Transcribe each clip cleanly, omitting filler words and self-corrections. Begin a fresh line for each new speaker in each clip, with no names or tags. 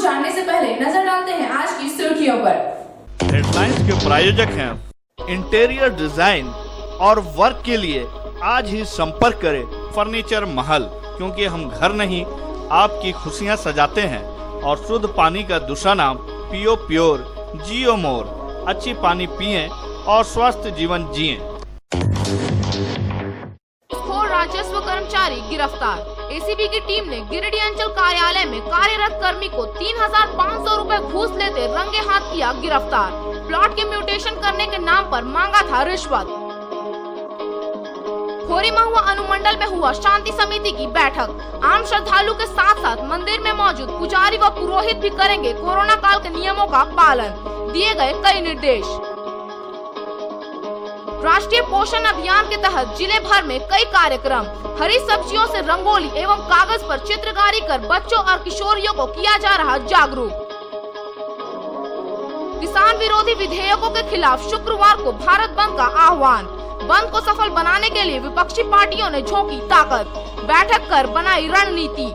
जानने से पहले नजर डालते हैं आज की सुर्खियों पर।
हेडलाइंस के प्रायोजक हैं इंटीरियर डिजाइन और वर्क के लिए आज ही संपर्क करें फर्नीचर महल, क्योंकि हम घर नहीं आपकी खुशियां सजाते हैं और शुद्ध पानी का दूसरा नाम पियो प्योर जियो मोर। अच्छी पानी पिएं और स्वस्थ जीवन जिएं।
राजस्व कर्मचारी गिरफ्तार। एसीबी की टीम ने गिरिडीह अंचल कार्यालय में कार्यरत कर्मी को 3,500 रुपए घूस लेते रंगे हाथ किया गिरफ्तार। प्लॉट के म्यूटेशन करने के नाम पर मांगा था रिश्वत। खोरी महुआ अनुमंडल में हुआ शांति समिति की बैठक। आम श्रद्धालु के साथ साथ मंदिर में मौजूद पुजारी व पुरोहित भी करेंगे कोरोना काल के नियमों का पालन। दिए गए कई निर्देश। राष्ट्रीय पोषण अभियान के तहत जिले भर में कई कार्यक्रम। हरी सब्जियों से रंगोली एवं कागज पर चित्रकारी कर बच्चों और किशोरियों को किया जा रहा जागरूक। किसान विरोधी विधेयकों के खिलाफ शुक्रवार को भारत बंद का आह्वान। बंद को सफल बनाने के लिए विपक्षी पार्टियों ने झोंकी ताकत, बैठक कर बनाई रणनीति।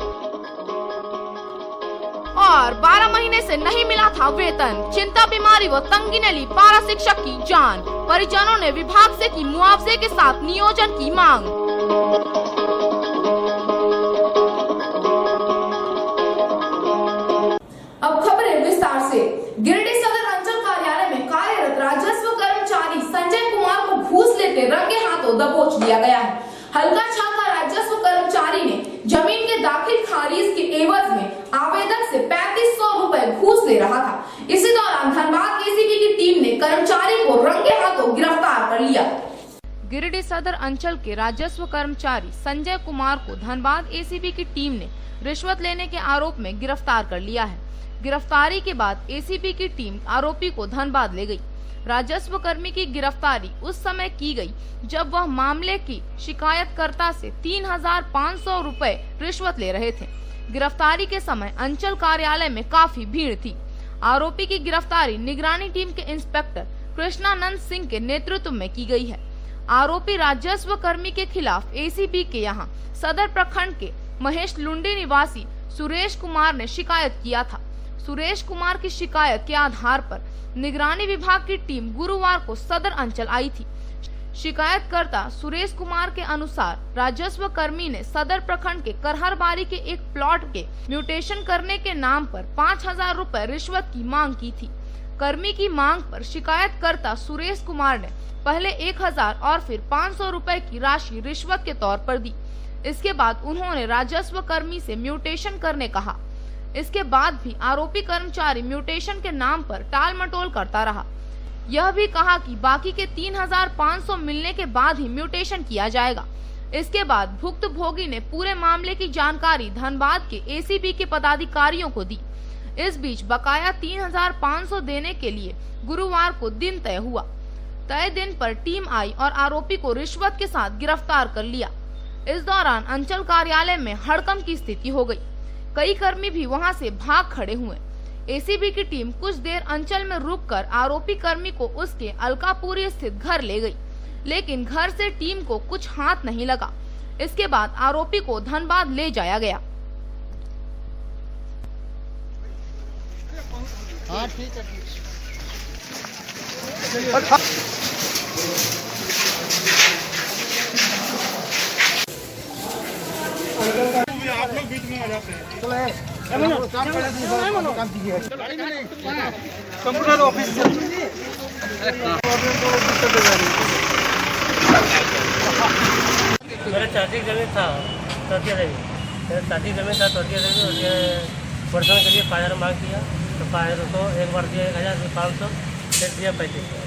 और 12 महीने से नहीं मिला था वेतन, चिंता बीमारी व तंगी ने ली पारा शिक्षक की जान। परिजनों ने विभाग से की मुआवजे के साथ नियोजन की मांग।
अब खबरें विस्तार से। गिरिडीह सदर अंचल कार्यालय में कार्यरत राजस्व कर्मचारी संजय कुमार को घूस लेते रंगे हाथों दबोच लिया गया है। हल्का छाका राजस्व कर्मचारी ने जमीन के दाखिल खारिज के एवज में आवेदक से 3500 रुपए घूस ले रहा था। इसी दौरान धनबाद एसीबी की टीम ने कर्मचारी को रंगे हाथों गिरफ्तार कर लिया।
गिरिडीह सदर अंचल के राजस्व कर्मचारी संजय कुमार को धनबाद एसीबी की टीम ने रिश्वत लेने के आरोप में गिरफ्तार कर लिया है। गिरफ्तारी के बाद एसीबी की टीम आरोपी को धनबाद ले गई। राजस्व कर्मी की गिरफ्तारी उस समय की गई जब वह मामले की शिकायतकर्ता से 3,500 रुपए रिश्वत ले रहे थे। गिरफ्तारी के समय अंचल कार्यालय में काफी भीड़ थी। आरोपी की गिरफ्तारी निगरानी टीम के इंस्पेक्टर कृष्णानंद सिंह के नेतृत्व में की गई है। आरोपी राजस्व कर्मी के खिलाफ एसीबी के यहाँ सदर प्रखंड के महेश लुंडी निवासी सुरेश कुमार ने शिकायत किया था। सुरेश कुमार की शिकायत के आधार पर निगरानी विभाग की टीम गुरुवार को सदर अंचल आई थी। शिकायतकर्ता सुरेश कुमार के अनुसार राजस्व कर्मी ने सदर प्रखंड के करहरबारी के एक प्लॉट के म्यूटेशन करने के नाम पर 5,000 रुपए रिश्वत की मांग की थी। कर्मी की मांग पर शिकायतकर्ता सुरेश कुमार ने पहले 1,000 और फिर 500 रुपए की राशि रिश्वत के तौर पर दी। इसके बाद उन्होंने राजस्व कर्मी से म्यूटेशन करने कहा। इसके बाद भी आरोपी कर्मचारी म्यूटेशन के नाम पर टाल मटोल करता रहा। यह भी कहा कि बाकी के 3,500 मिलने के बाद ही म्यूटेशन किया जाएगा। इसके बाद भुक्तभोगी ने पूरे मामले की जानकारी धनबाद के एसीबी के पदाधिकारियों को दी। इस बीच बकाया 3,500 देने के लिए गुरुवार को दिन तय हुआ। तय दिन पर टीम आई और आरोपी को रिश्वत के साथ गिरफ्तार कर लिया। इस दौरान अंचल कार्यालय में हड़कंप की स्थिति हो गई। कई कर्मी भी वहां से भाग खड़े हुए। एसीबी की टीम कुछ देर अंचल में रुककर आरोपी कर्मी को उसके अलकापुरी स्थित घर ले गई, लेकिन घर से टीम को कुछ हाथ नहीं लगा। इसके बाद आरोपी को धनबाद ले जाया गया।
हाँ ठीक है।
आप लोग बीच में आ जाते हैं। कंप्यूटर ऑफिस से
मेरा चाची जमीन था तोतिया देवी, चाची जमीन था तोतिया देवी। उसके वर्षण के लिए 5,000 मांग किया तो 5,000 को एक बार दिया 1,500, फिर दिया 3500।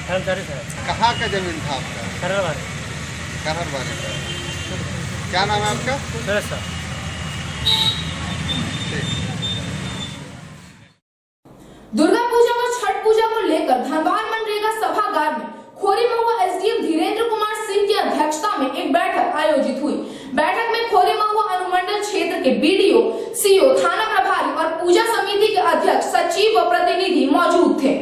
कर्मचारी सर।
कहाँ का जमीन था आपका?
करहरबारी।
करहरबारी। क्या नाम है आपका?
सुरेश सर।
दुर्गा पूजा व छठ पूजा को लेकर धनबाद मनरेगा सभागार में खोरी महुआ एसडीएम धीरेन्द्र कुमार सिंह की अध्यक्षता में एक बैठक आयोजित हुई। बैठक में खोरी महुआ अनुमंडल क्षेत्र के बीडीओ, सीओ, थाना प्रभारी और पूजा समिति के अध्यक्ष, सचिव व प्रतिनिधि मौजूद थे।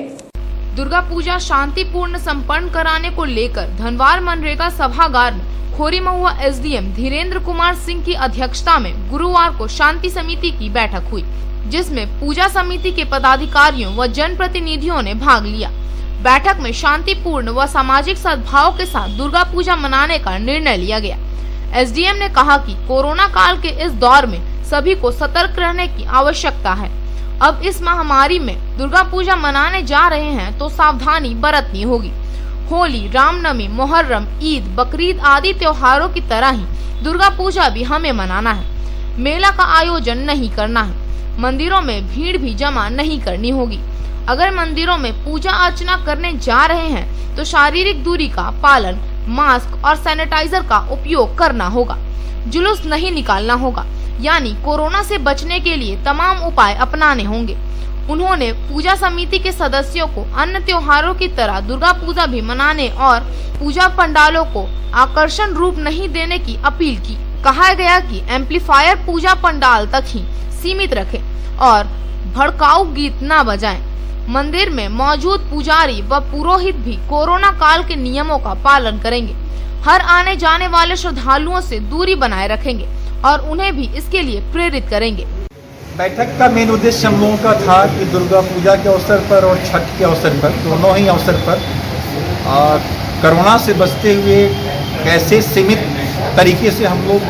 दुर्गा पूजा शांतिपूर्ण संपन्न कराने को लेकर धनवार मनरेगा सभागार में खोरी महुआ एसडीएम धीरेन्द्र कुमार सिंह की अध्यक्षता में गुरुवार को शांति समिति की बैठक हुई, जिसमें पूजा समिति के पदाधिकारियों व जनप्रतिनिधियों ने भाग लिया। बैठक में शांतिपूर्ण व सामाजिक सद्भाव के साथ दुर्गा पूजा मनाने का निर्णय लिया गया। एसडीएम ने कहा कि कोरोना काल के इस दौर में सभी को सतर्क रहने की आवश्यकता है। अब इस महामारी में दुर्गा पूजा मनाने जा रहे हैं तो सावधानी बरतनी होगी। होली, रामनवमी, मुहर्रम, ईद, बकरीद आदि त्योहारों की तरह ही दुर्गा पूजा भी हमें मनाना है। मेला का आयोजन नहीं करना है। मंदिरों में भीड़ भी जमा नहीं करनी होगी। अगर मंदिरों में पूजा अर्चना करने जा रहे हैं तो शारीरिक दूरी का पालन, मास्क और सैनिटाइजर का उपयोग करना होगा। जुलूस नहीं निकालना होगा, यानी कोरोना से बचने के लिए तमाम उपाय अपनाने होंगे। उन्होंने पूजा समिति के सदस्यों को अन्य त्योहारों की तरह दुर्गा पूजा भी मनाने और पूजा पंडालों को आकर्षण रूप नहीं देने की अपील की। कहा गया कि एम्पलीफायर पूजा पंडाल तक ही सीमित रखें और भड़काऊ गीत न बजाएं। मंदिर में मौजूद पुजारी व पुरोहित भी कोरोना काल के नियमों का पालन करेंगे। हर आने जाने वाले श्रद्धालुओं से दूरी बनाए रखेंगे और उन्हें भी इसके लिए प्रेरित करेंगे।
बैठक का मेन उद्देश्य हम लोगों का था कि दुर्गा पूजा के अवसर पर और छठ के अवसर पर, दोनों ही अवसर पर कोरोना से बचते हुए कैसे सीमित तरीके से हम लोग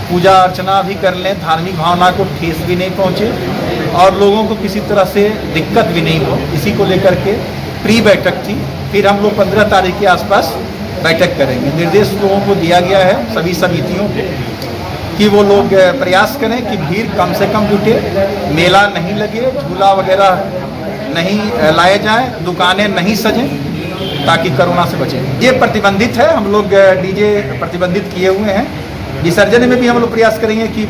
पूजा अर्चना भी कर लें, धार्मिक भावना को ठेस भी नहीं पहुंचे और लोगों को किसी तरह से दिक्कत भी नहीं हो, इसी को लेकर के प्री बैठक थी। फिर हम लोग 15 तारीख के आसपास बैठक करेंगे। निर्देश लोगों को दिया गया है, सभी समितियों को, कि वो लोग प्रयास करें कि भीड़ कम से कम जुटे, मेला नहीं लगे, झूला वगैरह नहीं लाए जाएं, दुकानें नहीं सजें, ताकि कोरोना से बचें। ये प्रतिबंधित है, हम लोग डीजे प्रतिबंधित किए हुए हैं। विसर्जन में भी हम लोग प्रयास करेंगे कि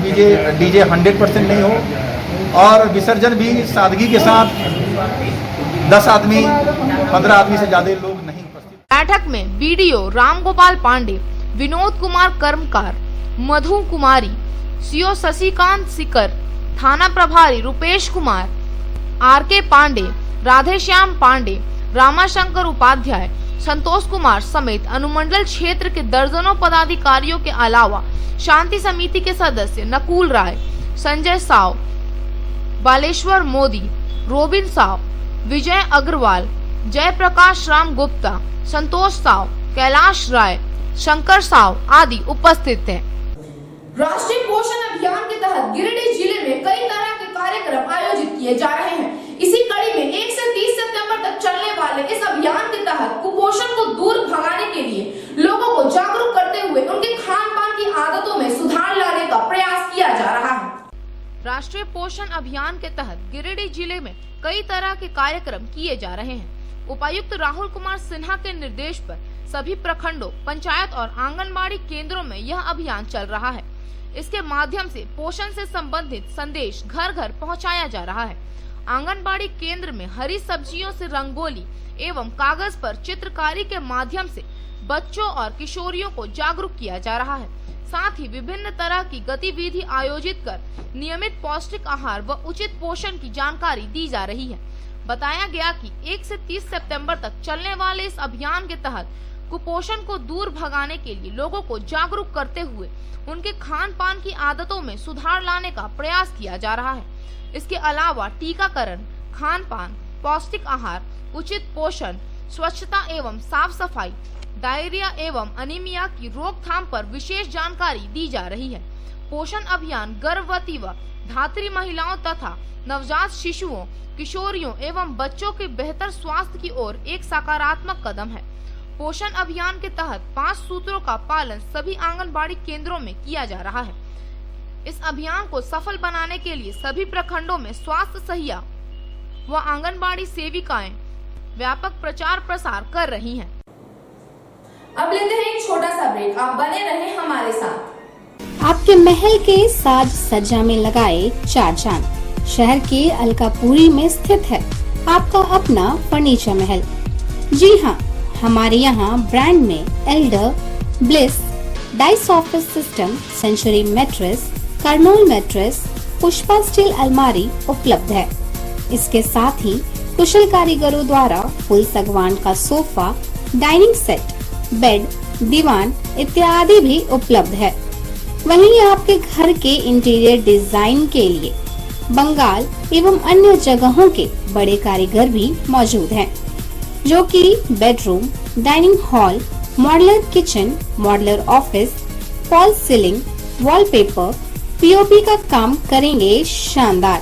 डीजे 100% नहीं हो और विसर्जन भी सादगी के साथ 10 आदमी 15 आदमी से ज्यादा लोग नहीं उपस्थित।
बैठक में बीडीओ रामगोपाल पांडे, विनोद कुमार कर्मकार, मधु कुमारी, सीओ शशिकांत सिकर, थाना प्रभारी रुपेश कुमार, आरके पांडे, राधेश्याम पांडे, रामाशंकर उपाध्याय, संतोष कुमार समेत अनुमंडल क्षेत्र के दर्जनों पदाधिकारियों के अलावा शांति समिति के सदस्य नकुल राय, संजय साव, बालेश्वर मोदी, रोबिन साव, विजय अग्रवाल, जयप्रकाश राम गुप्ता, संतोष साव, कैलाश राय, शंकर साव आदि उपस्थित हैं।
राष्ट्रीय पोषण अभियान के तहत गिरिडीह जिले में कई तरह के कार्यक्रम आयोजित किए जा रहे हैं। इसी कड़ी में 1 से 30 सितंबर तक चलने वाले इस अभियान के तहत कुपोषण को दूर भगाने के लिए लोगों को जागरूक करते हुए उनके खान पान की आदतों में सुधार लाने का प्रयास किया जा रहा है।
राष्ट्रीय पोषण अभियान के तहत गिरिडीह जिले में कई तरह के कार्यक्रम किए जा रहे हैं। उपायुक्त राहुल कुमार सिन्हा के निर्देश पर सभी प्रखंडों, पंचायत और आंगनबाड़ी केंद्रों में यह अभियान चल रहा है। इसके माध्यम से पोषण से संबंधित संदेश घर घर पहुंचाया जा रहा है। आंगनबाड़ी केंद्र में हरी सब्जियों से रंगोली एवं कागज पर चित्रकारी के माध्यम से बच्चों और किशोरियों को जागरूक किया जा रहा है। साथ ही विभिन्न तरह की गतिविधि आयोजित कर नियमित पौष्टिक आहार व उचित पोषण की जानकारी दी जा रही है। बताया गया कि 1 से 30 सितंबर तक चलने वाले इस अभियान के तहत कुपोषण को दूर भगाने के लिए लोगों को जागरूक करते हुए उनके खान पान की आदतों में सुधार लाने का प्रयास किया जा रहा है। इसके अलावा टीकाकरण, खान पान, पौष्टिक आहार, उचित पोषण, स्वच्छता एवं साफ सफाई, डायरिया एवं अनीमिया की रोकथाम पर विशेष जानकारी दी जा रही है। पोषण अभियान गर्भवती व धात्री महिलाओं तथा नवजात शिशुओं, किशोरियों एवं बच्चों के बेहतर स्वास्थ्य की ओर एक सकारात्मक कदम है। पोषण अभियान के तहत 5 सूत्रों का पालन सभी आंगनबाड़ी केंद्रों में किया जा रहा है। इस अभियान को सफल बनाने के लिए सभी प्रखंडों में स्वास्थ्य सहिया व आंगनबाड़ी सेविकाएं व्यापक प्रचार प्रसार कर रही हैं।
अब लेते हैं एक छोटा सा ब्रेक, आप बने रहें हमारे साथ।
आपके महल के साज सज्जा में लगाए 4 चांद शहर के अलकापुरी में स्थित है आपका अपना फर्नीचर महल। जी हाँ, हमारे यहाँ ब्रांड में Elder, Bliss, Dice office system, Century mattress, Kurnool mattress, Pushpa steel अलमारी उपलब्ध है। इसके साथ ही कुशल कारीगरों द्वारा फुल सागवान का सोफा, डाइनिंग सेट, बेड, दीवान इत्यादि भी उपलब्ध है। वहीं आपके घर के इंटीरियर डिजाइन के लिए बंगाल एवं अन्य जगहों के बड़े कारीगर भी मौजूद हैं, जो कि bedroom, dining hall, modular kitchen, modular office, fall ceiling, wallpaper, POP का काम करेंगे शानदार।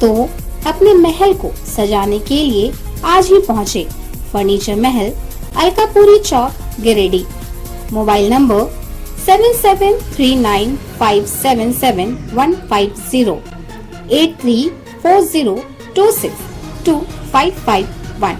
तो अपने महल को सजाने के लिए आज ही पहुँचे furniture Mahal, Alkapuri Chowk, Giridih. Mobile number 7739577150 8340262551।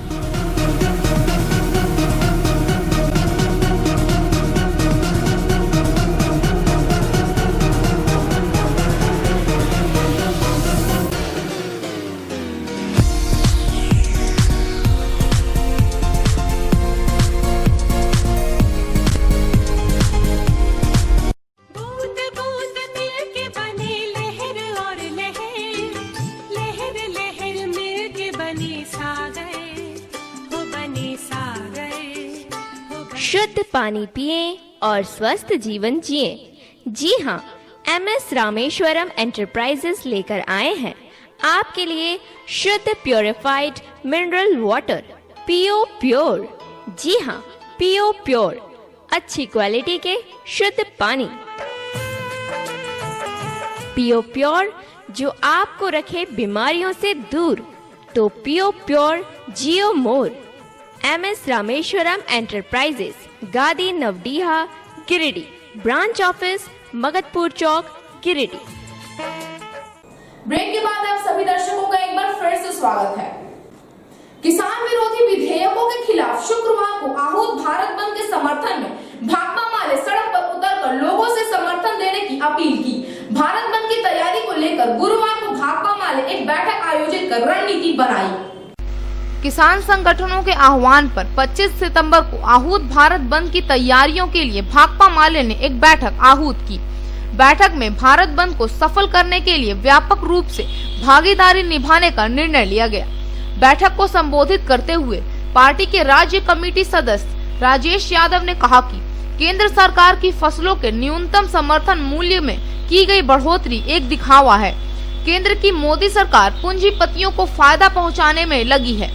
बूंद बूंद मिलके बनी लहर और लहर, लहर लहर मिलके बनी सागर, वो बनी सागर, वो बनी
शुद्ध पानी पिएं और स्वस्थ जीवन जिएं। जी हाँ, MS रामेश्वरम एंटरप्राइजेस लेकर आए हैं आपके लिए शुद्ध प्योरिफाइड मिनरल वाटर पीओ प्योर। जी हाँ, पीओ प्योर, अच्छी क्वालिटी के शुद्ध पानी पीओ प्योर, जो आपको रखे बीमारियों से दूर। तो पीओ प्योर, जियो मोर। MS रामेश्वरम एंटरप्राइजेस, गादी नवडीहा, गिरिडीह। ब्रांच ऑफिस मगधपुर चौक, गिरिडीह।
ब्रेक के बाद आप सभी दर्शकों का एक बार फिर से स्वागत है। किसान विरोधी विधेयकों के खिलाफ शुक्रवार को आहूत भारत बंद के समर्थन में भाकपा माले सड़क पर उतरकर लोगों से समर्थन देने की अपील की। भारत बंद की तैयारी को लेकर गुरुवार को भाकपा माले एक बैठक आयोजित कर रणनीति बनाई।
किसान संगठनों के आह्वान पर 25 सितंबर को आहूत भारत बंद की तैयारियों के लिए भाकपा माले ने एक बैठक आहूत की। बैठक में भारत बंद को सफल करने के लिए व्यापक रूप से भागीदारी निभाने का निर्णय लिया गया। बैठक को संबोधित करते हुए पार्टी के राज्य कमेटी सदस्य राजेश यादव ने कहा कि केंद्र सरकार की फसलों के न्यूनतम समर्थन मूल्य में की गई बढ़ोतरी एक दिखावा है। केंद्र की मोदी सरकार पूंजीपतियों को फायदा पहुंचाने में लगी है।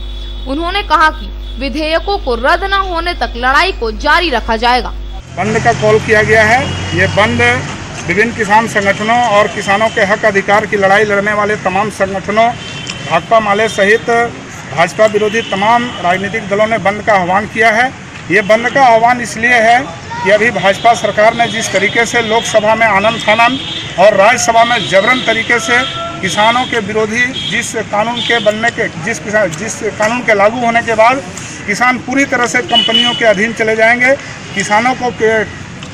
उन्होंने कहा कि विधेयकों को रद्द न होने तक लड़ाई को जारी रखा जाएगा।
बंद का कॉल किया गया है। ये बंद विभिन्न किसान संगठनों और किसानों के हक अधिकार की लड़ाई लड़ने वाले तमाम संगठनों, भाकपा माले सहित भाजपा विरोधी तमाम राजनीतिक दलों ने बंद का आह्वान किया है। ये बंद का आह्वान इसलिए है कि अभी भाजपा सरकार ने जिस तरीके से लोकसभा में आनन फानन और राज्यसभा में जबरन तरीके से किसानों के विरोधी जिस कानून के लागू होने के बाद किसान पूरी तरह से कंपनियों के अधीन चले जाएंगे। किसानों को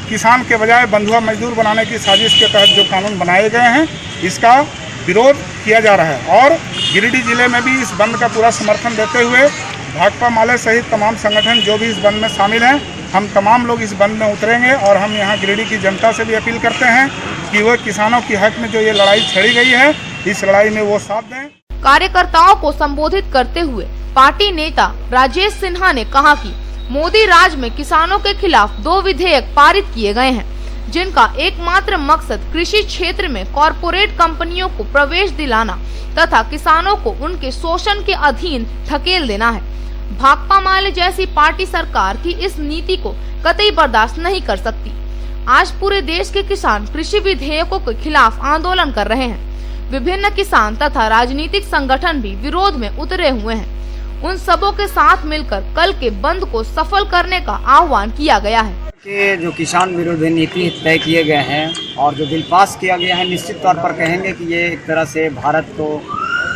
किसान के बजाय बंधुआ मजदूर बनाने की साजिश के तहत जो कानून बनाए गए हैं, इसका विरोध किया जा रहा है। और गिरिडीह जिले में भी इस बंद का पूरा समर्थन देते हुए भाकपा माले सहित तमाम संगठन जो भी इस बंद में शामिल हैं, हम तमाम लोग इस बंद में उतरेंगे। और हम यहाँ गिरिडीह की जनता से भी अपील करते हैं कि वो किसानों की हक में जो ये लड़ाई छेड़ी गई है, इस लड़ाई में वो साथ दें।
कार्यकर्ताओं को संबोधित करते हुए पार्टी नेता राजेश सिन्हा ने कहा कि मोदी राज में किसानों के खिलाफ 2 विधेयक पारित किए गए हैं, जिनका एकमात्र मकसद कृषि क्षेत्र में कॉरपोरेट कंपनियों को प्रवेश दिलाना तथा किसानों को उनके शोषण के अधीन धकेल देना है। भाकपा माले जैसी पार्टी सरकार की इस नीति को कतई बर्दाश्त नहीं कर सकती। आज पूरे देश के किसान कृषि विधेयकों के खिलाफ आंदोलन कर रहे हैं। विभिन्न किसान तथा राजनीतिक संगठन भी विरोध में उतरे हुए हैं। उन सबों के साथ मिलकर कल के बंद को सफल करने का आह्वान किया गया है।
कि जो किसान विरोधी नीति तय किए गए हैं और जो बिल पास किया गया है, निश्चित तौर पर कहेंगे कि ये एक तरह से भारत को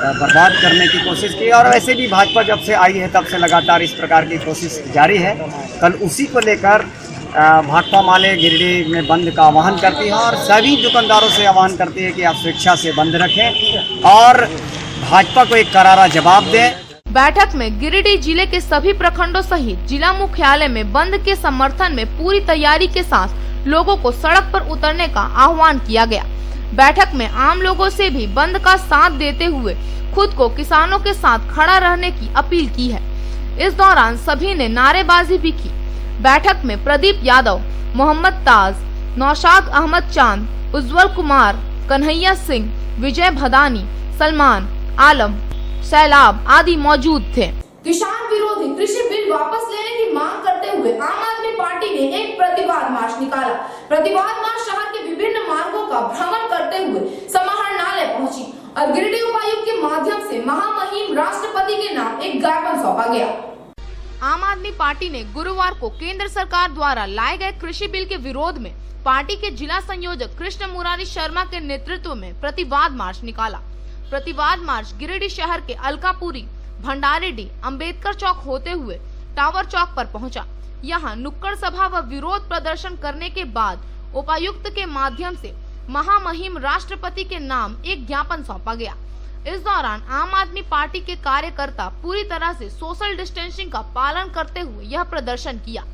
बर्बाद करने की कोशिश की। और वैसे भी भाजपा जब से आई है तब से लगातार इस प्रकार की कोशिश जारी है। कल उसी को लेकर भाकपा माले गिरिडीह में बंद का आह्वान करती है और सभी दुकानदारों से आह्वान करती है कि आप स्वेच्छा से बंद रखें और भाजपा को एक करारा जवाब दें।
बैठक में गिरिडीह जिले के सभी प्रखंडों सहित जिला मुख्यालय में बंद के समर्थन में पूरी तैयारी के साथ लोगों को सड़क पर उतरने का आह्वान किया गया। बैठक में आम लोगों से भी बंद का साथ देते हुए खुद को किसानों के साथ खड़ा रहने की अपील की है। इस दौरान सभी ने नारेबाजी भी की। बैठक में प्रदीप यादव, मोहम्मद ताज, नौशाद अहमद चांद, उज्जवल कुमार, कन्हैया सिंह, विजय भदानी, सलमान, आलम, सैलाब आदि मौजूद थे।
किसान विरोधी कृषि बिल वापस लेने की मांग करते हुए आम आदमी पार्टी ने एक प्रतिवाद मार्च निकाला। प्रतिवाद मार्च शहर के विभिन्न मार्गों का भ्रमण करते हुए समाहरणालय पहुंची और गिरिडीह उपायुक्त के माध्यम से महामहिम राष्ट्रपति के नाम एक ज्ञापन सौंपा गया।
आम आदमी पार्टी ने गुरुवार को केंद्र सरकार द्वारा लाए गए कृषि बिल के विरोध में पार्टी के जिला संयोजक कृष्ण मुरारी शर्मा के नेतृत्व में प्रतिवाद मार्च निकाला। प्रतिवाद मार्च गिरिडीह शहर के अलकापुरी, भंडारीडीह, अंबेडकर चौक होते हुए टावर चौक पर पहुंचा। यहां नुक्कड़ सभा व विरोध प्रदर्शन करने के बाद उपायुक्त के माध्यम से महामहिम राष्ट्रपति के नाम एक ज्ञापन सौंपा गया। इस दौरान आम आदमी पार्टी के कार्यकर्ता पूरी तरह से सोशल डिस्टेंसिंग का पालन करते हुए यह प्रदर्शन किया।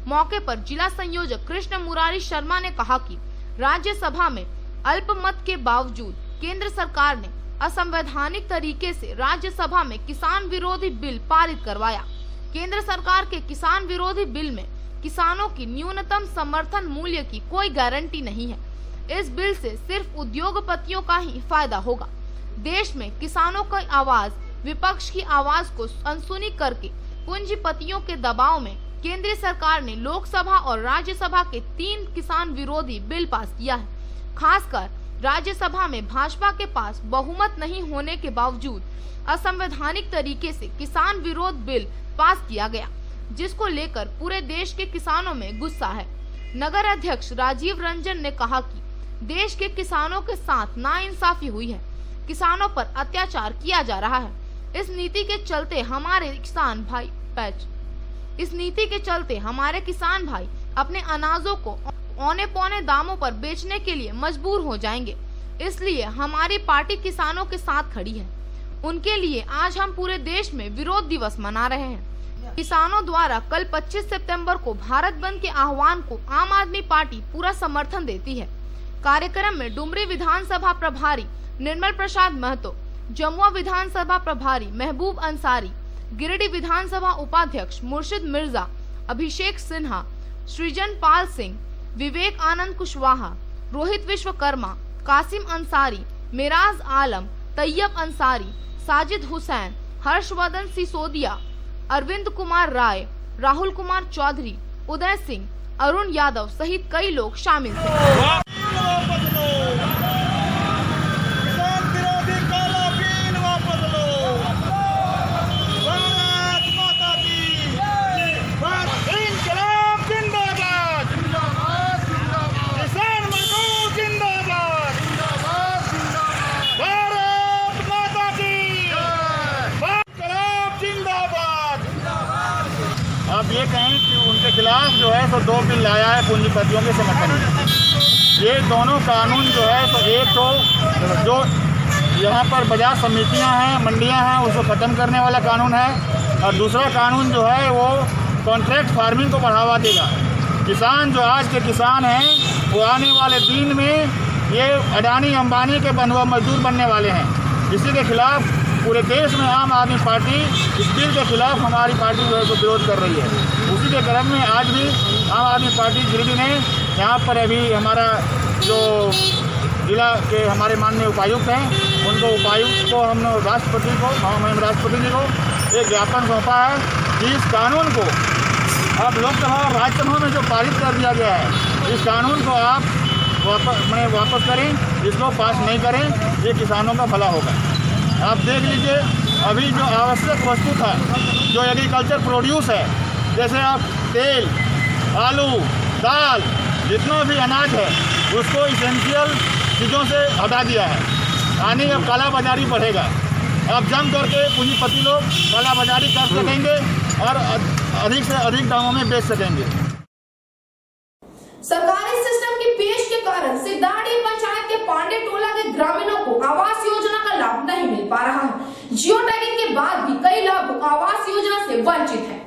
मौके पर जिला संयोजक कृष्ण मुरारी शर्मा ने कहा कि राज्यसभा में अल्पमत के बावजूद केंद्र सरकार ने असंवैधानिक तरीके से राज्यसभा में किसान विरोधी बिल पारित करवाया। केंद्र सरकार के किसान विरोधी बिल में किसानों की न्यूनतम समर्थन मूल्य की कोई गारंटी नहीं है। इस बिल से सिर्फ उद्योगपतियों का ही फायदा होगा। देश में किसानों की आवाज विपक्ष की आवाज को अनसुनी करके पूंजीपतियों के दबाव में केंद्रीय सरकार ने लोकसभा और राज्यसभा के 3 किसान विरोधी बिल पास किया है। खासकर राज्यसभा में भाजपा के पास बहुमत नहीं होने के बावजूद असंवैधानिक तरीके से किसान विरोध बिल पास किया गया, जिसको लेकर पूरे देश के किसानों में गुस्सा है। नगर अध्यक्ष राजीव रंजन ने कहा कि देश के किसानों के साथ नाइंसाफी हुई है, किसानों पर अत्याचार किया जा रहा है। इस नीति के चलते हमारे किसान भाई अपने अनाजों को औने पौने दामों पर बेचने के लिए मजबूर हो जाएंगे। इसलिए हमारी पार्टी किसानों के साथ खड़ी है। उनके लिए आज हम पूरे देश में विरोध दिवस मना रहे हैं। किसानों द्वारा कल 25 सितंबर को भारत बंद के आह्वान को आम आदमी पार्टी पूरा समर्थन देती है। कार्यक्रम में डुमरी विधानसभा प्रभारी निर्मल प्रसाद महतो, जमुआ विधानसभा प्रभारी महबूब अंसारी, गिरिडीह विधानसभा उपाध्यक्ष मुर्शिद मिर्जा, अभिषेक सिन्हा, सृजन पाल सिंह, विवेक आनंद कुशवाहा, रोहित विश्वकर्मा, कासिम अंसारी, मिराज आलम, तैयब अंसारी, साजिद हुसैन, हर्षवर्धन सिसोदिया, अरविंद कुमार राय, राहुल कुमार चौधरी, उदय सिंह, अरुण यादव सहित कई लोग शामिल थे।
अब ये कहें कि उनके खिलाफ जो है तो 2 बिल लाया है पूंजीपतियों के समर्थन में। ये दोनों कानून जो है तो एक तो जो यहाँ पर बाजार समितियाँ हैं, मंडियाँ हैं, उसको ख़त्म करने वाला कानून है, और दूसरा कानून जो है वो कॉन्ट्रैक्ट फार्मिंग को बढ़ावा देगा। किसान जो आज के किसान हैं वो आने वाले दिन में ये अडानी अंबानी के बंधुआ मजदूर बनने वाले हैं। इसी के खिलाफ पूरे देश में आम आदमी पार्टी इस बिल के खिलाफ हमारी पार्टी जो है तो विरोध कर रही है। उसी के क्रम में आज भी आम आदमी पार्टी गिरिडीह ने यहाँ पर अभी हमारा जो जिला के हमारे माननीय उपायुक्त हैं उनको उपायुक्त को हमने राष्ट्रपति को महामहिम राष्ट्रपति जी को एक ज्ञापन सौंपा है कि इस कानून को अब लोकसभा और राज्यसभा में जो पारित कर दिया गया है इस कानून को आप वापस करें, इसको पास नहीं करें, ये किसानों का भला होगा। आप देख लीजिए अभी जो आवश्यक वस्तु था जो एग्रीकल्चर प्रोड्यूस है, जैसे आप तेल, आलू, दाल, जितना भी अनाज है उसको इसेंशियल चीज़ों से हटा दिया है। यानी अब काला बाजारी बढ़ेगा। अब जम करके पूंजीपति लोग काला बाजारी कर सकेंगे और अधिक से अधिक दामों में बेच सकेंगे।
सरकारी सिस्टम की पेश के कारण सिद्धार्थी पंचायत के पांडे टोला के ग्रामीणों को आवास योजना का लाभ नहीं मिल पा रहा है। जियो टैगिंग के बाद भी कई लोग आवास योजना से वंचित हैं।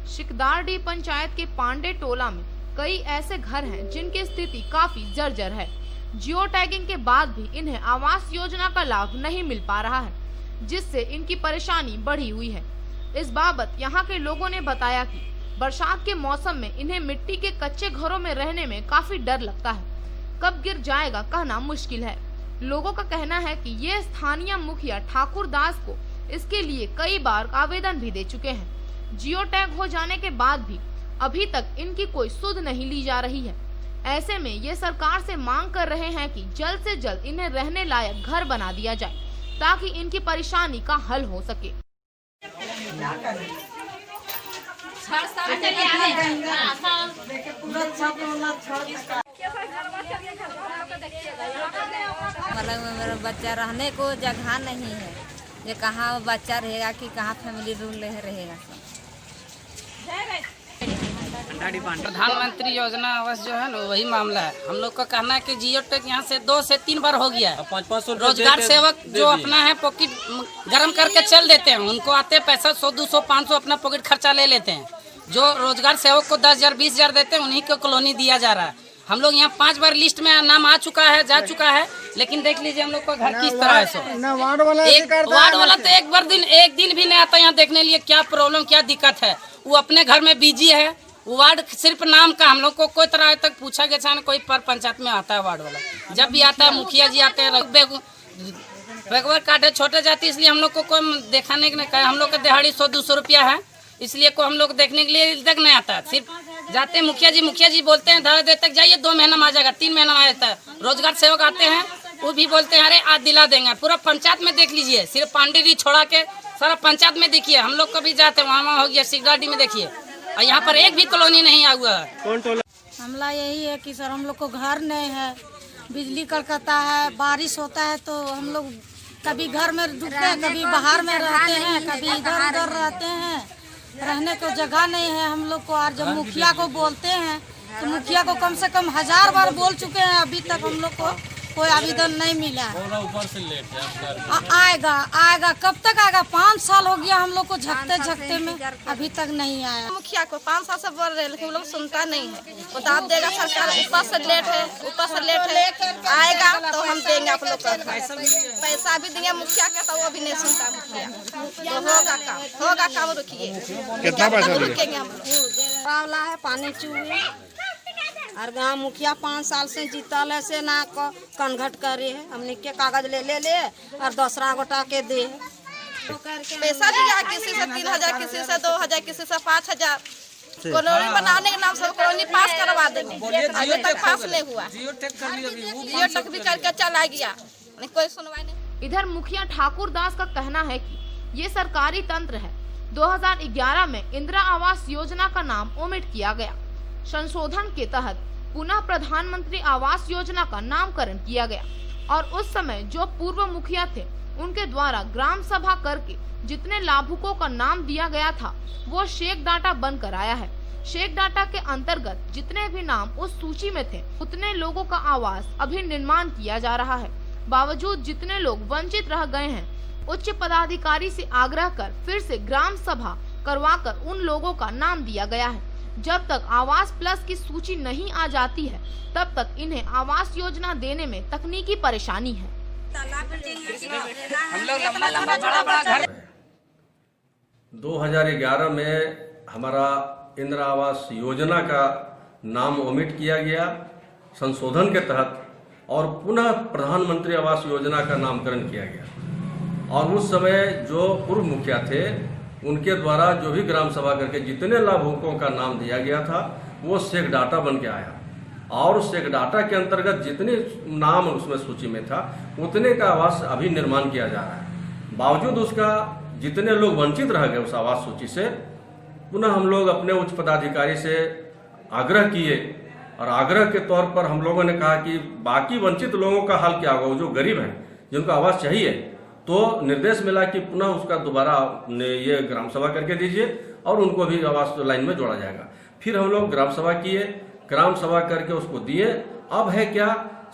शिकदारडीह पंचायत के पांडे टोला में कई ऐसे घर हैं जिनकी स्थिति काफी जर्जर है। जियो टैगिंग के बाद भी इन्हें आवास योजना का लाभ नहीं मिल पा रहा है, जिससे इनकी परेशानी बढ़ी हुई है। इस बाबत यहाँ के लोगों ने बताया कि बरसात के मौसम में इन्हें मिट्टी के कच्चे घरों में रहने में काफी डर लगता है, कब गिर जाएगा कहना मुश्किल है। लोगों का कहना है कि ये स्थानीय मुखिया ठाकुर दास को इसके लिए कई बार आवेदन भी दे चुके हैं। जियो टैग हो जाने के बाद भी अभी तक इनकी कोई सुध नहीं ली जा रही है। ऐसे में ये सरकार से मांग कर रहे हैं कि जल्द से जल्द इन्हें रहने लायक घर बना दिया जाए, ताकि इनकी परेशानी का हल हो सके।
मेरा बच्चा रहने को जगह नहीं है, ये कहाँ बच्चा रहेगा कि कहाँ फैमिली रूम रहेगा।
प्रधानमंत्री योजना आवास जो है ना वही मामला है। हम लोग का कहना है कि जियो टेक यहाँ से 2 से 3 बार हो गया है। 500 रोजगार सेवक जो अपना है पॉकेट गर्म करके चल देते हैं, उनको आते पैसा 100, 200, 500 अपना पॉकेट खर्चा ले लेते हैं। जो रोजगार सेवक को 10,000, 20,000 देते हैं, उन्हीं को कॉलोनी दिया जा रहा है। हम लोग यहाँ 5 बार लिस्ट में नाम आ चुका है, जा चुका है, लेकिन देख लीजिए हम लोग का घर किस तरह है। वार्ड वाला तो एक दिन भी नहीं आता यहाँ देखने लिए क्या प्रॉब्लम क्या दिक्कत है। वो अपने घर में बिजी है। वार्ड सिर्फ नाम का, हम लोग को कोई तरह तक पूछा गया ना, कोई पर पंचायत में आता है वार्ड वाला। जब भी आता है मुखिया जी आते हैं, बैकवर्ड काटे छोटे जाति, इसलिए हम लोग को कोई देखाने के नहीं। हम लोग का दिहाड़ी 100-200 रुपया है, इसलिए को हम लोग देखने के लिए तक नहीं आता है। सिर्फ जाते मुखिया जी बोलते हैं धड़ा देर तक जाइए, 2 महीना में आ जाएगा, 3 महीना में आ जाता है। रोजगार सेवक आते हैं, वो भी बोलते हैं अरे आज दिला देंगे। पूरा पंचायत में देख लीजिए, सिर्फ पांडे जी छोड़ा के सारा पंचायत में देखिए। हम लोग कभी जाते वहाँ हो गया सिगडाडी में देखिए, और यहाँ पर एक भी कॉलोनी नहीं आ हुआ है।
हमला यही है कि सर हम लोग को घर नहीं है, बिजली कड़कता है, बारिश होता है तो हम लोग कभी घर में रुकते हैं, कभी बाहर में रहते हैं, कभी इधर उधर रहते हैं। रहने को जगह नहीं है हम लोग को। और जब मुखिया को बोलते हैं तो मुखिया को कम से कम 1000 बार बोल चुके हैं, अभी तक हम लोग को कोई आवेदन नहीं मिला। ऊपर से लेट है। आएगा कब तक आएगा? 5 साल हो गया हम लोग को झकते में, अभी तक नहीं आया।
मुखिया को 5 साल से बोल रहे, लेकिन वो लोग सुनता नहीं है। बता देगा सरकार, ऊपर से लेट है, आएगा तो हम देंगे आप लोग को। पैसा भी देंगे मुखिया का, तो वो भी नहीं सुनता मुखिया। तो होगा काम रुकिए।
कितना पैसा
रुकेंगे हम? पावला है, पानी चूहे और गाँव मुखिया 5 साल से जीतल है, से ना कनघट करे है। हमने के कागज ले और दूसरा गोटा के दे। पैसा दिया किसी से 3,000, किसी से 2,000, किसी से 5,000। कॉलोनी बनाने के नाम से कॉलोनी पास करवा देंगे, अभी तक पास नहीं हुआ। जियो टेक भी करके चला गया, कोई सुनवाई नहीं।
इधर मुखिया ठाकुर दास का कहना है कि ये सरकारी तंत्र है। 2011 में इंदिरा आवास योजना का नाम ओमिट किया गया। संशोधन के तहत पुनः प्रधानमंत्री आवास योजना का नामकरण किया गया और उस समय जो पूर्व मुखिया थे उनके द्वारा ग्राम सभा करके जितने लाभुकों का नाम दिया गया था वो शेक डाटा बनकर आया है। शेक डाटा के अंतर्गत जितने भी नाम उस सूची में थे उतने लोगों का आवास अभी निर्माण किया जा रहा है। बावजूद जितने लोग वंचित रह गए हैं, उच्च पदाधिकारी से आग्रह कर फिर से ग्राम सभा करवाकर उन लोगों का नाम दिया गया है। जब तक आवास प्लस की सूची नहीं आ जाती है तब तक इन्हें आवास योजना देने में तकनीकी परेशानी है।
हम लोग लंबा बड़ा घर
2011 में हमारा इंदिरा आवास योजना का नाम ओमिट किया गया संशोधन के तहत, और पुनः प्रधानमंत्री आवास योजना का नामकरण किया गया। और उस समय जो पूर्व मुखिया थे उनके द्वारा जो भी ग्राम सभा करके जितने लाभुकों का नाम दिया गया था वो शेक डाटा बन के आया, और शेक डाटा के अंतर्गत जितने नाम उसमें सूची में था उतने का आवास अभी निर्माण किया जा रहा है। बावजूद उसका जितने लोग वंचित रह गए उस आवास सूची से, पुनः हम लोग अपने उच्च पदाधिकारी से आग्रह किए, और आग्रह के तौर पर हम लोगों ने कहा कि बाकी वंचित लोगों का हाल क्या होगा, जो गरीब हैं जिनको आवास चाहिए, तो निर्देश मिला कि पुनः उसका दोबारा ये ग्राम सभा करके दीजिए और उनको भी आवास लाइन में जोड़ा जाएगा। फिर हम लोग ग्राम सभा किए, ग्राम सभा करके उसको दिए। अब है क्या,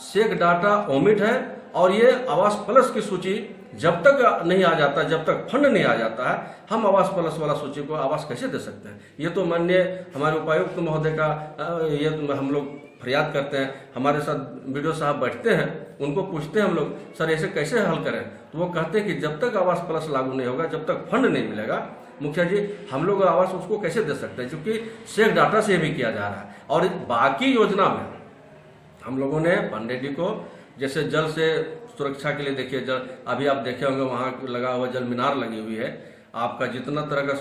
शेक डाटा ओमिट है, और ये आवास प्लस की सूची जब तक नहीं आ जाता, जब तक फंड नहीं आ जाता है, हम आवास प्लस वाला सूची को आवास कैसे दे सकते हैं। ये तो माननीय हमारे उपायुक्त महोदय का ये हम लोग फरियाद करते हैं। हमारे साथ वीडियो साहब बैठते हैं, उनको पूछते हैं हम लोग, सर ऐसे कैसे हल करें? तो वो कहते हैं कि जब तक आवास प्लस लागू नहीं होगा, जब तक फंड नहीं मिलेगा, मुखिया जी हम लोग आवास उसको कैसे दे सकते हैं, क्योंकि सेक डाटा से भी किया जा रहा है। और बाकी योजना में हम लोगों ने पांडेडी को, जैसे जल से सुरक्षा के लिए देखिए, जल अभी आप देखे होंगे वहाँ लगा हुआ जल मीनार लगी हुई है, आपका जितना तरह का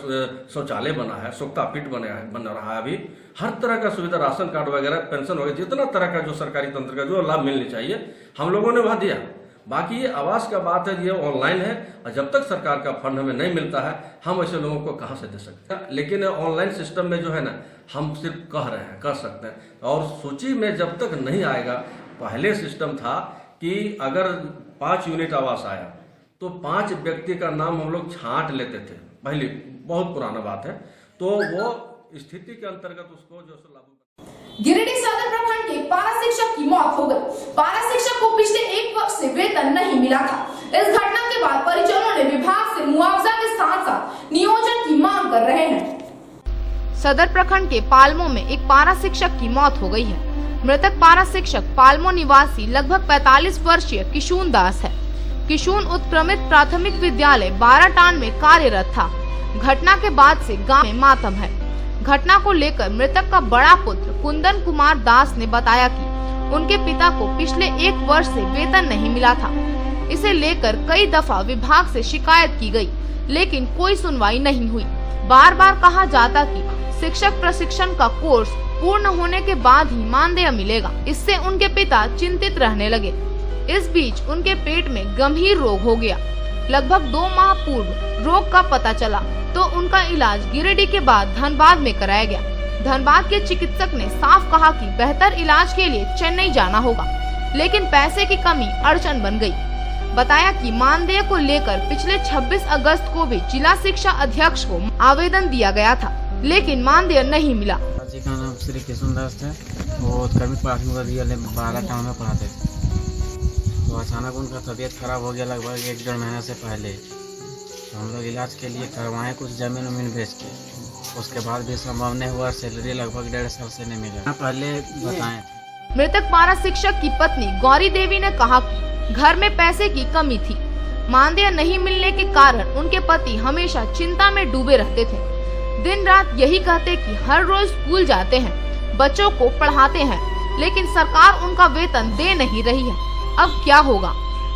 शौचालय बना है, सोख्ता पिट बन रहा है, अभी हर तरह का सुविधा, राशन कार्ड वगैरह, पेंशन वगैरह, जितना तरह का जो सरकारी तंत्र का जो लाभ मिलनी चाहिए हम लोगों ने वह दिया। बाकी ये आवास का बात है, ये ऑनलाइन है, और जब तक सरकार का फंड हमें नहीं मिलता है, हम ऐसे लोगों को कहाँ से दे सकते हैं। लेकिन ऑनलाइन सिस्टम में जो है ना, हम सिर्फ कह रहे हैं, कर सकते हैं, और सूची में जब तक नहीं आएगा, पहले सिस्टम था कि अगर 5 यूनिट आवास आया तो 5 व्यक्ति का नाम हम लोग छांट लेते थे, पहले, बहुत पुराना बात है, तो वो स्थिति के अंतर्गत उसको जो लागू।
गिरिडीह सदर प्रखंड के पारा शिक्षक की मौत हो गई। पारा शिक्षक को पिछले 1 वर्ष से वेतन नहीं मिला था। इस घटना के बाद परिजनों ने विभाग से मुआवजा के साथ साथ नियोजन की मांग कर रहे हैं।
सदर प्रखंड के पालमो में एक पारा शिक्षक की मौत हो गई है। मृतक पारा शिक्षक पालमो निवासी लगभग 45 वर्षीय किशुन दास है। किशुन उत्क्रमित प्राथमिक विद्यालय बाराटान में कार्यरत था। घटना के बाद से गांव में मातम है। घटना को लेकर मृतक का बड़ा पुत्र कुंदन कुमार दास ने बताया कि उनके पिता को पिछले 1 वर्ष से वेतन नहीं मिला था। इसे लेकर कई दफा विभाग से शिकायत की गई, लेकिन कोई सुनवाई नहीं हुई। बार बार कहा जाता कि शिक्षक प्रशिक्षण का कोर्स पूर्ण होने के बाद ही मानदेय मिलेगा। इससे उनके पिता चिंतित रहने लगे। इस बीच उनके पेट में गंभीर रोग हो गया। लगभग 2 माह पूर्व रोग का पता चला तो उनका इलाज गिरिडीह के बाद धनबाद में कराया गया। धनबाद के चिकित्सक ने साफ कहा कि बेहतर इलाज के लिए चेन्नई जाना होगा, लेकिन पैसे की कमी अड़चन बन गई। बताया कि मानदेय को लेकर पिछले 26 अगस्त को भी जिला शिक्षा अध्यक्ष को आवेदन दिया गया था, लेकिन मानदेय नहीं मिला।
जी का नाम श्री किशुन दास है। वो उत्क्रमित प्राथमिक विद्यालय बाराटान में पढ़ाते थे। तो अचानक उनका तबीयत खराब हो गया लगभग 1-1.5 महीने से पहले। तो हम लोग इलाज के लिए करवाए कुछ ज़मीन वमीन बेच के। उसके बाद भी संभव नहीं हुआ। सैलरी लगभग 1.5 साल से नहीं मिला। पहले बताएं।
मृतक पारा शिक्षक की पत्नी गौरी देवी ने कहा कि घर में पैसे की कमी थी। मानदेय नहीं मिलने के कारण उनके पति हमेशा चिंता में डूबे रहते थे। दिन रात यही कहते कि हर रोज स्कूल जाते हैं, बच्चों को पढ़ाते हैं, लेकिन सरकार उनका वेतन दे नहीं रही है। अब क्या होगा?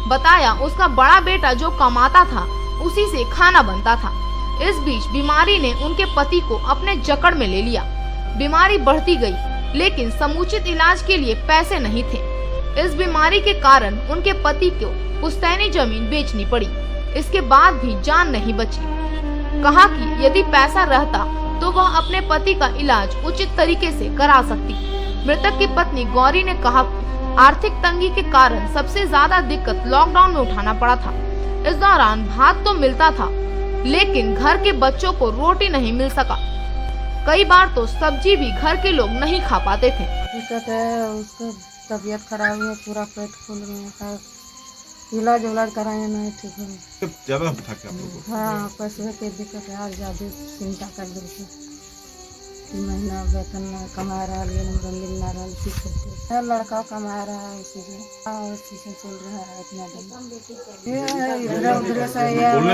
बताया उसका बड़ा बेटा जो कमाता था उसी से खाना बनता था। इस बीच बीमारी ने उनके पति को अपने जकड़ में ले लिया। बीमारी बढ़ती गई, लेकिन समुचित इलाज के लिए पैसे नहीं थे। इस बीमारी के कारण उनके पति को पुश्तैनी जमीन बेचनी पड़ी। इसके बाद भी जान नहीं बची। कहा कि यदि पैसा रहता तो वह अपने पति का इलाज उचित तरीके से करा सकती। मृतक की पत्नी गौरी ने कहा कि आर्थिक तंगी के कारण सबसे ज्यादा दिक्कत लॉकडाउन में उठाना पड़ा था। इस दौरान भात तो मिलता था, लेकिन घर के बच्चों को रोटी नहीं मिल सका। कई बार तो सब्जी भी घर के लोग नहीं खा पाते थे।
दिक्कत है, उसका तबीयत खराब है, पूरा पेट फूल गया है, इलाज उलाज कराए नहीं ठीक है।
ज्यादा था क्या आप लोगों को?
हाँ, पैसे की दिक्कत है और ज्यादा चिंता कर देते। 3 महीना वेतन कमा रहा है, मिल ना रहा, ठीक है। लड़का कमा रहा है, इसी से चल रहा है इतना दिन। ये है इधर उधर से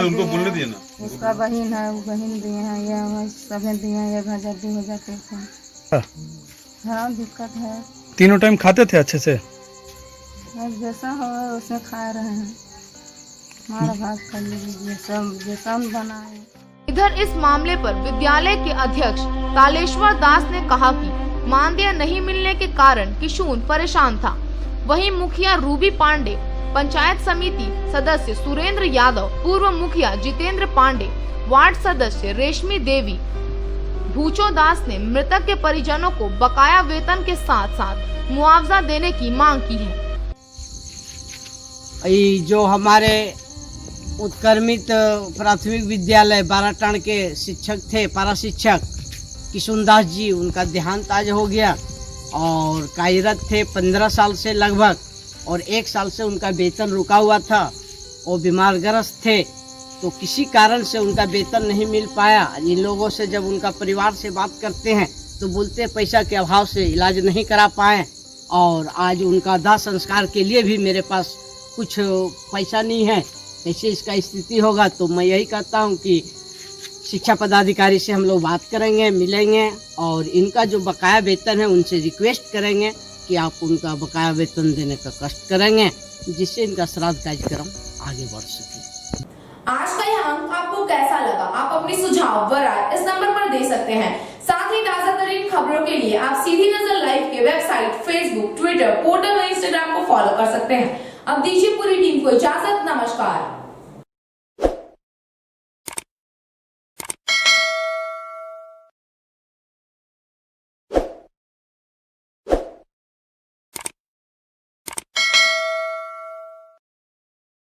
उनको बोलने दिए ना।
उसका बहन है, वो बहन दिए हैं, ये सभी दिए हैं, 1,000 2,000 देते हैं। हाँ, दिक्कत है।
तीनों टाइम खाते थे अच्छे से?
जैसा हो उसे खा रहे हैं। हमारा भात कर लीजिए, सब जैसा बना है।
इधर इस मामले पर विद्यालय के अध्यक्ष तालेश्वर दास ने कहा कि मानदेय नहीं मिलने के कारण किशुन परेशान था। वहीं मुखिया रूबी पांडे, पंचायत समिति सदस्य सुरेंद्र यादव, पूर्व मुखिया जितेंद्र पांडे, वार्ड सदस्य रेशमी देवी, भूचो दास ने मृतक के परिजनों को बकाया वेतन के साथ साथ मुआवजा देने की मांग की है।
जो हमारे उत्क्रमित प्राथमिक विद्यालय बाराटान के शिक्षक थे, पारा शिक्षक किशुन दास जी, उनका देहांत आज हो गया और कार्यरत थे 15 साल से लगभग, और 1 साल से उनका वेतन रुका हुआ था। वो बीमारग्रस्त थे, तो किसी कारण से उनका वेतन नहीं मिल पाया। इन लोगों से जब उनका परिवार से बात करते हैं तो बोलते हैं पैसा के अभाव से इलाज नहीं करा पाए। और आज उनका दाह संस्कार के लिए भी मेरे पास कुछ पैसा नहीं है। ऐसे इसका स्थिति होगा तो मैं यही कहता हूँ कि शिक्षा पदाधिकारी से हम लोग बात करेंगे, मिलेंगे और इनका जो बकाया वेतन है उनसे रिक्वेस्ट करेंगे कि आप उनका बकाया वेतन देने का कष्ट करेंगे, जिससे इनका श्राद्ध कार्यक्रम आगे बढ़ सके।
आज का यह अंक आपको कैसा लगा? आप अपने सुझाव व राय इस नंबर पर दे सकते हैं। साथ ही ताजा तरीन खबरों के लिए आप सीधी नजर लाइव के वेबसाइट, फेसबुक, ट्विटर, पोर्टल व इंस्टाग्राम को फॉलो कर सकते हैं। अब दीजिए पूरी टीम को इजाजत। नमस्कार।